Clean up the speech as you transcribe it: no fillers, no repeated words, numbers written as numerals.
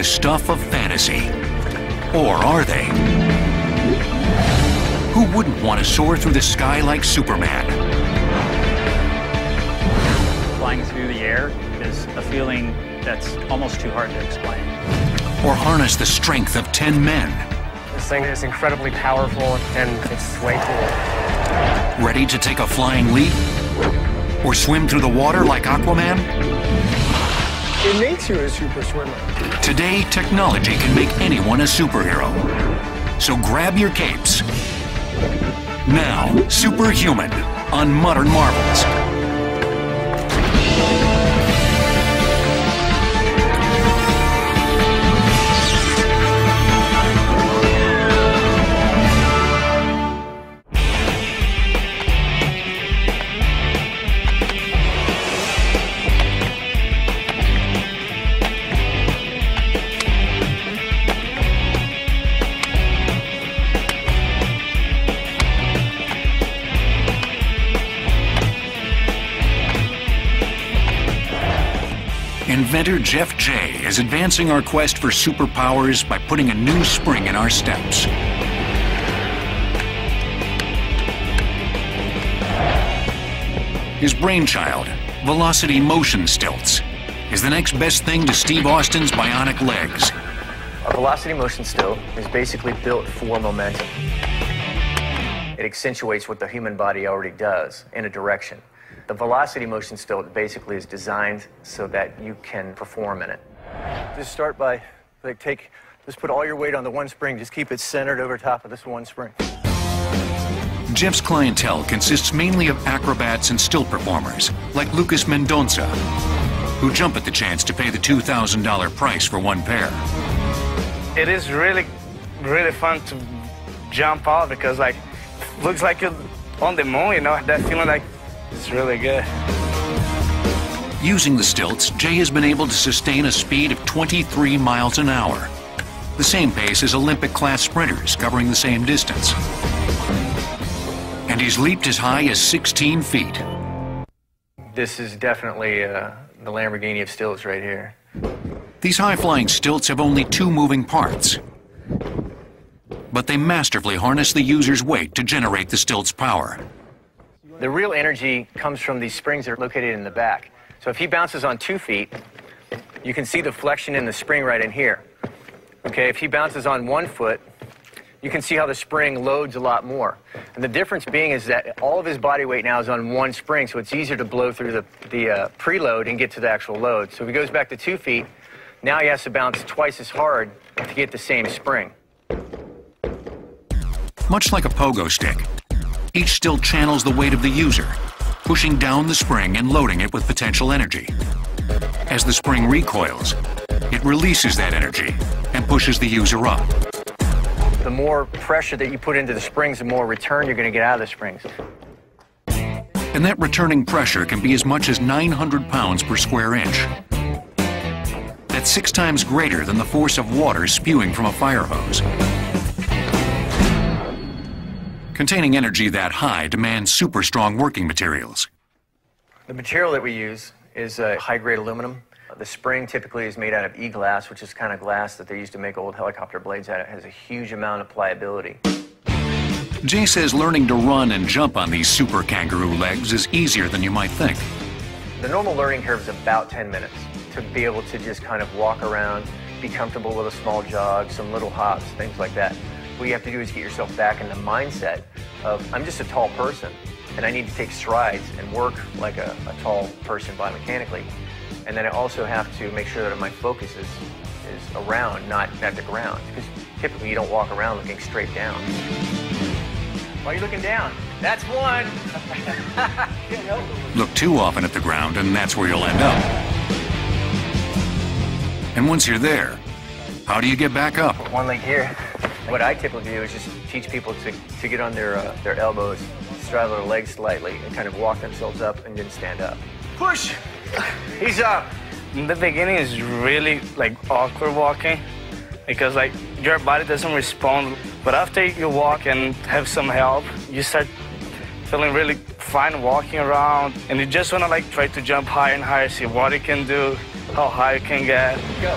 the stuff of fantasy. Or are they? Who wouldn't want to soar through the sky like Superman? Flying through the air is a feeling that's almost too hard to explain. Or harness the strength of 10 men? This thing is incredibly powerful and it's way cool. Ready to take a flying leap? Or swim through the water like Aquaman? It makes you a super swimmer. Today, technology can make anyone a superhero. So grab your capes. Now, Superhuman on Modern Marvels. Inventor Jeff J. is advancing our quest for superpowers by putting a new spring in our steps. His brainchild, Velocity Motion Stilts, is the next best thing to Steve Austin's bionic legs. A velocity motion stilt is basically built for momentum. It accentuates what the human body already does in a direction. The velocity motion stilt basically is designed so that you can perform in it. Just start by, just put all your weight on the one spring. Just keep it centered over top of this one spring. Jeff's clientele consists mainly of acrobats and stilt performers, like Lucas Mendonca, who jump at the chance to pay the $2,000 price for one pair. It is really fun to jump out because, looks like you're on the moon, you know, that feeling like it's really good. Using the stilts, Jay has been able to sustain a speed of 23 miles an hour, the same pace as Olympic-class sprinters covering the same distance. And he's leaped as high as 16 feet. This is definitely the Lamborghini of stilts right here. These high-flying stilts have only two moving parts, but they masterfully harness the user's weight to generate the stilt's power. The real energy comes from these springs that are located in the back. So if he bounces on 2 feet, you can see the flexion in the spring right in here. Okay, if he bounces on 1 foot, you can see how the spring loads a lot more. And the difference being is that all of his body weight now is on one spring, so it's easier to blow through the preload and get to the actual load. So if he goes back to 2 feet, now he has to bounce twice as hard to get the same spring. Much like a pogo stick, each stilt channels the weight of the user, pushing down the spring and loading it with potential energy. As the spring recoils, it releases that energy and pushes the user up. The more pressure that you put into the springs, the more return you're going to get out of the springs. And that returning pressure can be as much as 900 pounds per square inch. That's 6 times greater than the force of water spewing from a fire hose. Containing energy that high demands super strong working materials. The material that we use is high-grade aluminum. The spring typically is made out of E-glass, which is kind of glass that they used to make old helicopter blades out of. It has a huge amount of pliability. Jay says learning to run and jump on these super kangaroo legs is easier than you might think. The normal learning curve is about 10 minutes to be able to just kind of walk around, be comfortable with a small jog, some little hops, things like that. What you have to do is get yourself back in the mindset of, I'm just a tall person, and I need to take strides and work like a tall person biomechanically. And then I also have to make sure that my focus is around, not at the ground. Because typically you don't walk around looking straight down. Why are you looking down? That's one! Look too often at the ground and that's where you'll end up. And once you're there, how do you get back up? One leg here. What I typically do is just teach people to get on their elbows, straddle their legs slightly, and kind of walk themselves up and then stand up. Push! He's up! In the beginning is really awkward walking because your body doesn't respond. But after you walk and have some help, you start feeling really fine walking around, and you just want to try to jump higher and higher, see what you can do, how high you can get. Go.